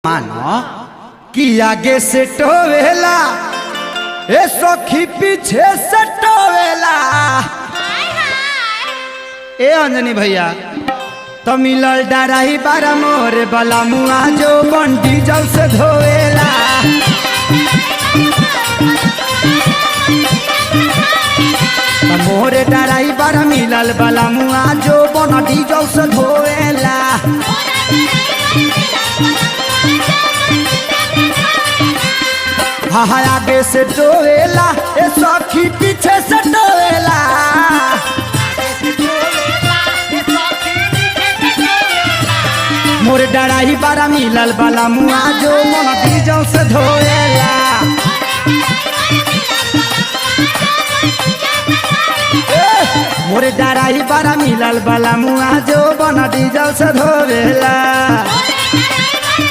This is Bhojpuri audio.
मानो कि आगे से टोवेला ए सखी पीछे से टोवेला। ए अंजनी भैया तो मिलल डराई बारा मोरे बला मुआ जो बंडी जल से धोवेला। मोरे डराई बारा मिलल बला मुआ जो बंडी जल से धोवेला। हाँ हाँ आगे से टोवेला ए सखी पीछे से टोवेला। मोर डराई बारा मिलल बाला मुआ जो मन डीजल से धोएला। मोर डराई बारा मिलल बाला मुआ जो मन डीजल से धोएला।